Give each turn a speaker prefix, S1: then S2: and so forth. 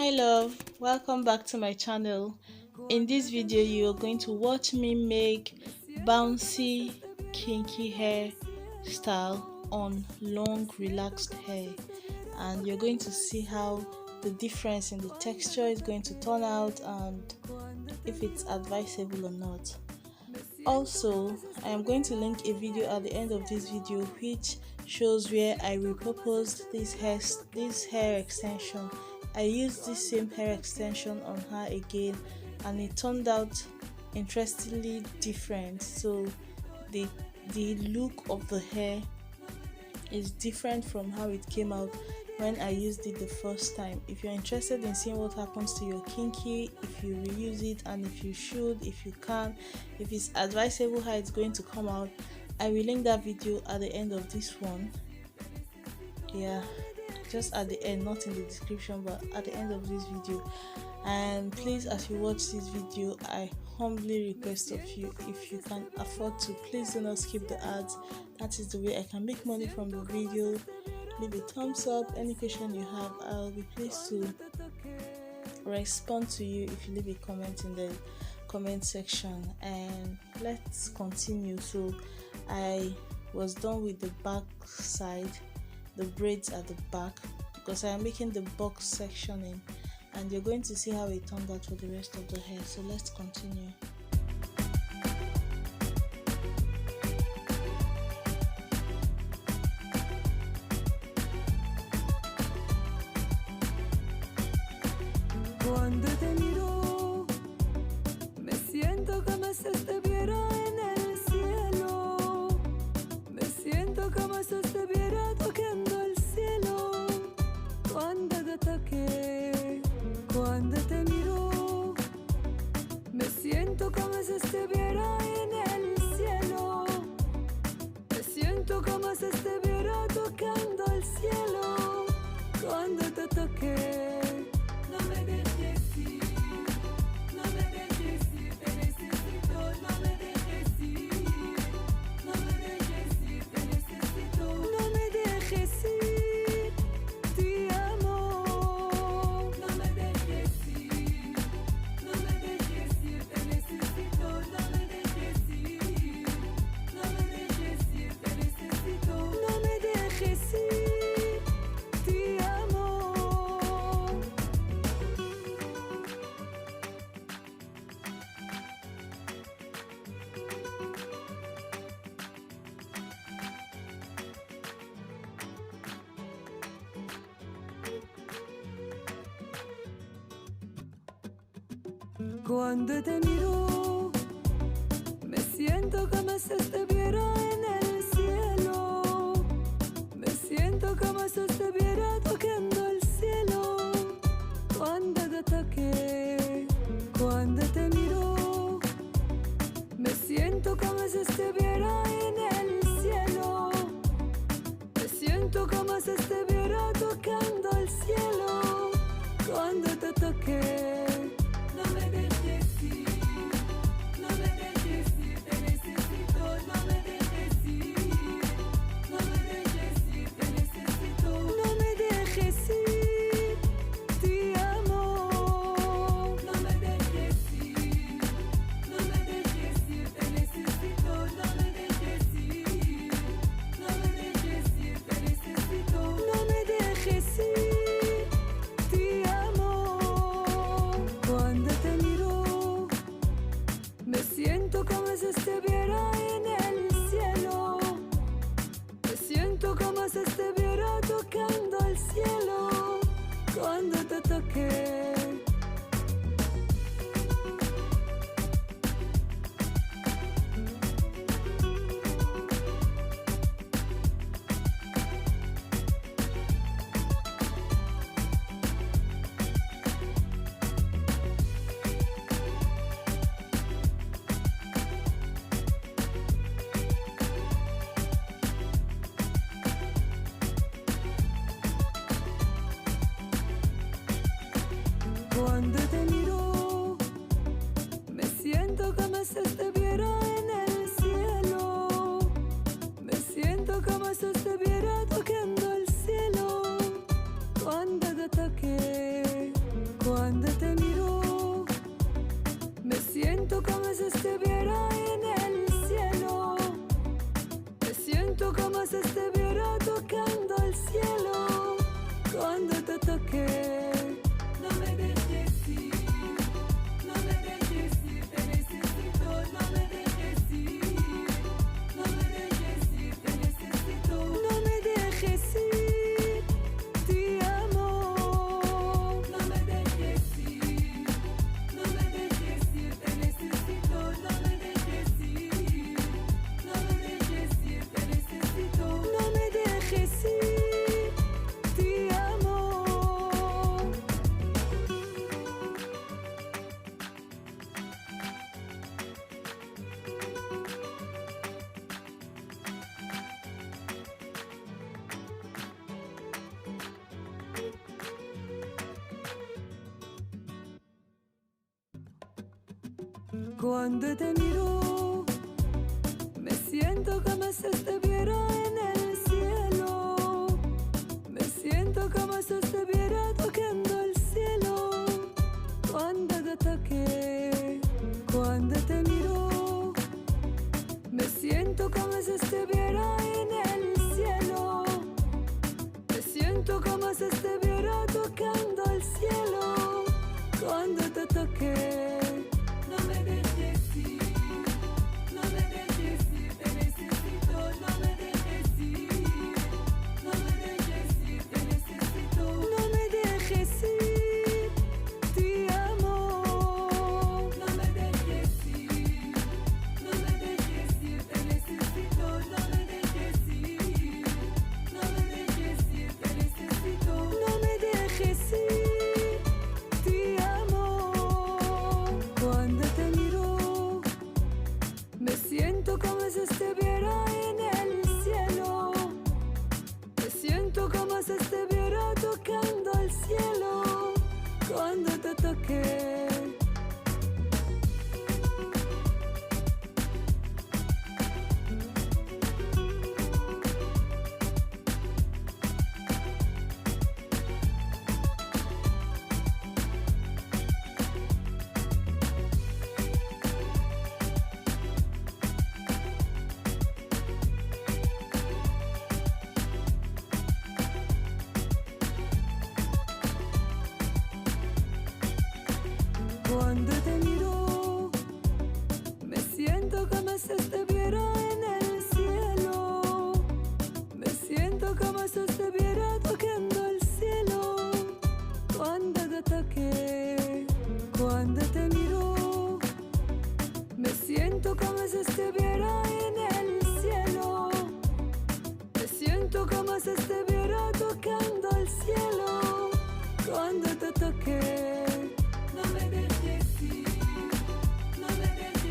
S1: Hi love, welcome back to my channel. In this video you are going to watch me make bouncy kinky hair style on long relaxed hair, and you're going to see how the difference in the texture is going to turn out and if it's advisable or not. Also, I am going to link a video at the end of this video which shows where I repurposed this hair extension. I used this same hair extension on her again and it turned out interestingly different. So the look of the hair is different from how it came out when I used it the first time. If you're interested in seeing what happens to your kinky, if you reuse it, and if you should, if you can, if it's advisable how it's going to come out, I will link that video at the end of this one. Yeah, just at the end, not in the description, but at the end of this video. And please, as you watch this video, I humbly request of you, if you can afford to, please do not skip the ads. That is the way I can make money from the video. Leave a thumbs up. Any question you have, I'll be pleased to respond to you if you leave a comment in the comment section. And let's continue. So I was done with the back side, the braids at the back, because I am making the box section in, and you're going to see how it turned out for the rest of the hair. So let's continue.
S2: Cuando te miro, me siento como si estuviera en el cielo. Me siento como si estuviera tocando el cielo. Cuando te toqué, cuando te miro, me siento como si estuviera en el cielo. Me siento como si estuviera tocando el cielo. Cuando te toqué. Cuando te miro, me siento como si estuviera en el cielo. Me siento como si estuviera tocando el cielo. Cuando te toqué, cuando te miro, me siento como si estuviera en el cielo. Me siento como si estuviera tocando el cielo. Cuando te toqué. Cuando te miro, me siento como si estuviera en el cielo. Me siento como si estuviera tocando el cielo. Cuando te toqué, Cuando te miro, me siento como si estuviera en el cielo. Me siento como si estuviera tocando el cielo. Cuando te toqué, cuando te miro, me siento como si estuviera en el cielo. Me siento como si estuviera tocando el cielo. Cuando te toqué, no me dejes ir, no me dejes ir, te necesito, no me dejes ir, no me dejes ir, te necesito, no me dejes ir, te amo, no me dejes ir, no me dejes ir, te necesito, no me dejes ir, no me dejes ir, te necesito, no me dejes ir, te amo. Cuando te miro, me siento como si estuviera en el cielo. Me siento como si estuviera tocando el cielo. Cuando te toqué. Cuando te miro, me siento como si estuviera en el cielo. Me siento como si estuviera tocando el cielo. Cuando te toqué, cuando te miro, me siento como si estuviera en el cielo. Me siento como si estuviera tocando el cielo. Cuando te toqué.